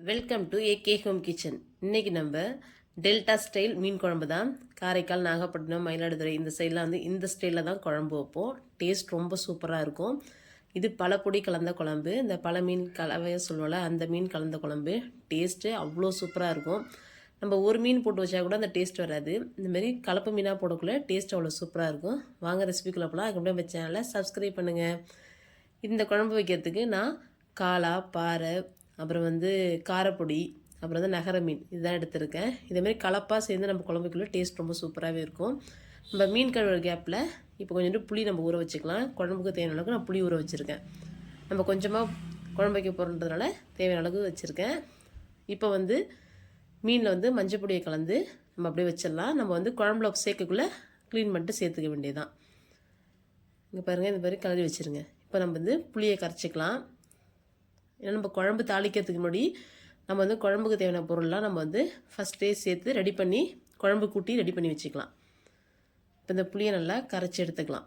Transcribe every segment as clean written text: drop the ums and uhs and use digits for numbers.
Welcome to AK home kitchen. இன்றைக்கி நம்ம delta style மீன் குழம்பு தான். காரைக்கால், நாகப்பட்டினம், மயிலாடுதுறை இந்த சைடெலாம் வந்து இந்த ஸ்டைலில் தான் குழம்பு வைப்போம். டேஸ்ட் ரொம்ப சூப்பராக இருக்கும். இது பல பொடி கலந்த குழம்பு. இந்த பல மீன் கலவையை சொல்லுவோம்ல, அந்த மீன் கலந்த குழம்பு. டேஸ்ட்டு அவ்வளோ சூப்பராக இருக்கும். நம்ம ஒரு மீன் போட்டு வச்சா கூட அந்த டேஸ்ட் வராது. இந்தமாரி கலப்பு மீனாக போடக்குள்ள டேஸ்ட் அவ்வளோ சூப்பராக இருக்கும். வாங்க ரெசிபிக்குள்ளே போகலாம். அதுக்கு முன்னாடி நம்ம சேனலை சப்ஸ்கிரைப் பண்ணுங்கள். இந்த குழம்பு வைக்கிறதுக்கு நான் காளா, பாறை, அப்புறம் வந்து காரப்பொடி, அப்புறம் வந்து நகர மீன் இதுதான் எடுத்திருக்கேன். இதேமாதிரி கலப்பாக சேர்ந்து நம்ம குழம்புக்குள்ளே டேஸ்ட் ரொம்ப சூப்பராகவே இருக்கும். நம்ம மீன் கழுவுற கேப்பில் இப்போ கொஞ்சோண்டு புளி நம்ம ஊற வச்சுக்கலாம். குழம்புக்கு தேவையான அளவுக்கு நான் புளி ஊற வச்சுருக்கேன். நம்ம கொஞ்சமாக குழம்பு வைக்க போகிறதுனால தேவையான அளவுக்கு வச்சுருக்கேன். இப்போ வந்து மீனில் வந்து மஞ்சள் பொடியை கலந்து நம்ம அப்படியே வச்சிடலாம். நம்ம வந்து குழம்புல சேர்க்கக்குள்ளே க்ளீன் பண்ணிட்டு சேர்த்துக்க வேண்டியதுதான். இங்கே பாருங்கள், இந்த மாதிரி கலரி வச்சுருங்க. இப்போ நம்ம வந்து புளியை கரைச்சிக்கலாம். ஏன்னா நம்ம குழம்பு தாளிக்கிறதுக்கு முன்னாடி நம்ம வந்து குழம்புக்கு தேவையான பொருள்லாம் நம்ம வந்து ஃபஸ்ட்டே சேர்த்து ரெடி பண்ணி குழம்பு கூட்டி ரெடி பண்ணி வச்சுக்கலாம். இப்போ இந்த புளியை நல்லா கரைச்சி எடுத்துக்கலாம்.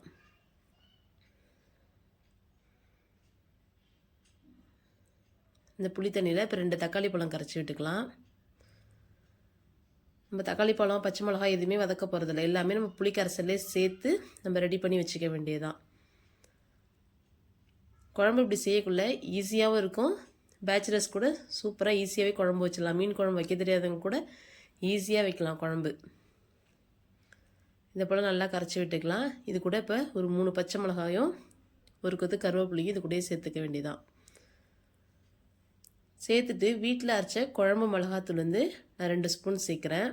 இந்த புளி தண்ணியில் இப்போ 2 தக்காளி பழம் கரைச்சி விட்டுக்கலாம். நம்ம தக்காளி பழம், பச்சை மிளகாய் எதுவுமே வதக்க போகிறதில்ல. எல்லாமே நம்ம புளி கரைசல்லே சேர்த்து நம்ம ரெடி பண்ணி வச்சுக்க வேண்டியதுதான். குழம்பு இப்படி செய்யக்குள்ள ஈஸியாகவும் இருக்கும். பேச்சுலர்ஸ் கூட சூப்பராக ஈஸியாகவே குழம்பு வச்சிடலாம். மீன் குழம்பு வைக்க தெரியாதவங்க கூட ஈஸியாக வைக்கலாம் குழம்பு. இந்த போல் நல்லா கரைச்சி விட்டுக்கலாம். இது கூட இப்போ ஒரு 3 பச்சை மிளகாயும் ஒரு கொத்து கருவேப்பிலையும் இது கூட சேர்த்துக்க வேண்டியதான். சேர்த்துட்டு வீட்டில் அரைச்ச குழம்பு மிளகாத்தூள் வந்து நான் 2 ஸ்பூன் சேர்க்குறேன்.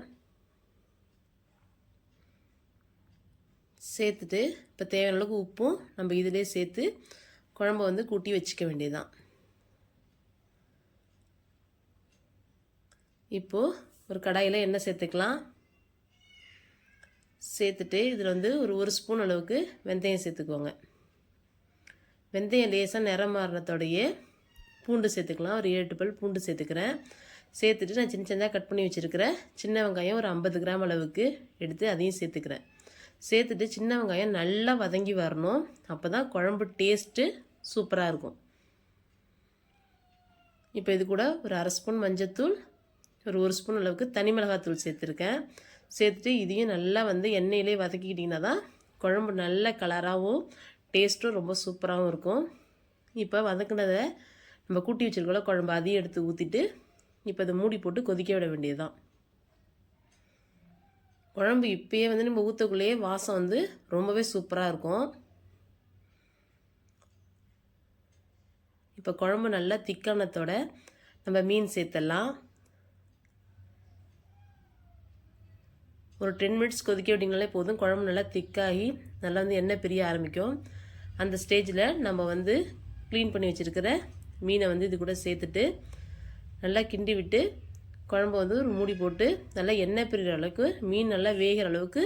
சேர்த்துட்டு இப்போ தேவையான அளவுக்கு உப்பும் நம்ம இதிலே சேர்த்து குழம்பு வந்து கூட்டி வச்சுக்க வேண்டியதுதான். இப்போது ஒரு கடாயில் எண்ணெய் சேர்த்துக்கலாம். சேர்த்துட்டு இதில் வந்து ஒரு ஸ்பூன் அளவுக்கு வெந்தயம் சேர்த்துக்குவோங்க. வெந்தயம் லேசாக நிறம் மாறினத்தோடையே பூண்டு சேர்த்துக்கலாம். ஒரு 7-8 பல் பூண்டு சேர்த்துக்கிறேன். சேர்த்துட்டு நான் சின்ன சின்னதாக கட் பண்ணி வச்சுருக்கிறேன் சின்ன வெங்காயம் ஒரு 50 கிராம் அளவுக்கு எடுத்து அதையும் சேர்த்துக்கிறேன். சேர்த்துட்டு சின்ன வெங்காயம் நல்லா வதங்கி வரணும். அப்போ தான் குழம்பு டேஸ்ட்டு சூப்பராக இருக்கும். இப்போ இது கூட ஒரு 1/2 ஸ்பூன் மஞ்சத்தூள், ஒரு ஸ்பூன் அளவுக்கு தனி மிளகாத்தூள் சேர்த்துருக்கேன். சேர்த்துட்டு இதையும் நல்லா வந்து எண்ணெயிலே வதக்கிக்கிட்டிங்கன்னா தான் குழம்பு நல்ல கலராகவும் டேஸ்ட்டும் ரொம்ப சூப்பராகவும் இருக்கும். இப்போ வதக்குனதை நம்ம கூட்டி வச்சுருக்கோம்ல குழம்பு, அதையும் எடுத்து ஊற்றிட்டு இப்போ இதை மூடி போட்டு கொதிக்க விட வேண்டியது தான். குழம்பு இப்போயே வந்து நம்ம ஊற்றக்குள்ளேயே வாசம் வந்து ரொம்பவே சூப்பராக இருக்கும். இப்போ குழம்பு நல்லா திக்கானத்தோட நம்ம மீன் சேர்த்துடலாம். ஒரு 10 மினிட்ஸ் கொதிக்க விட்டிங்கனாலே போதும். குழம்பு நல்லா திக்காகி நல்லா வந்து எண்ணெய் பிரிய ஆரம்பிக்கும். அந்த ஸ்டேஜில் நம்ம வந்து க்ளீன் பண்ணி வச்சுருக்கிற மீனை வந்து இது கூட சேர்த்துட்டு நல்லா கிண்டி விட்டு குழம்பு வந்து ஒரு மூடி போட்டு நல்லா எண்ணெய் பிரிகிற அளவுக்கு மீன் நல்லா வேகிற அளவுக்கு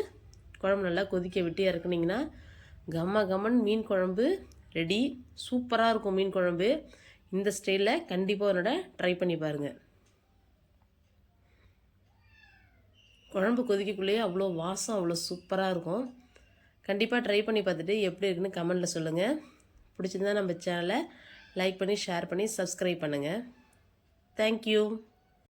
குழம்பு நல்லா கொதிக்க விட்டு இறக்குனிங்கன்னா கம்மன் மீன் குழம்பு ரெடி. சூப்பராக இருக்கும் மீன் குழம்பு. இந்த ஸ்டைலில் கண்டிப்பாக என்னோட ட்ரை பண்ணி பாருங்கள். குழம்பு கொதிக்கக்குள்ளேயே அவ்வளோ வாசம் அவ்வளோ சூப்பராக இருக்கும். கண்டிப்பாக ட்ரை பண்ணி பார்த்துட்டு எப்படி இருக்குன்னு கமெண்டில் சொல்லுங்கள். பிடிச்சிருந்தா நம்ம சேனலை லைக் பண்ணி, ஷேர் பண்ணி, சப்ஸ்கிரைப் பண்ணுங்கள். தேங்க்யூ.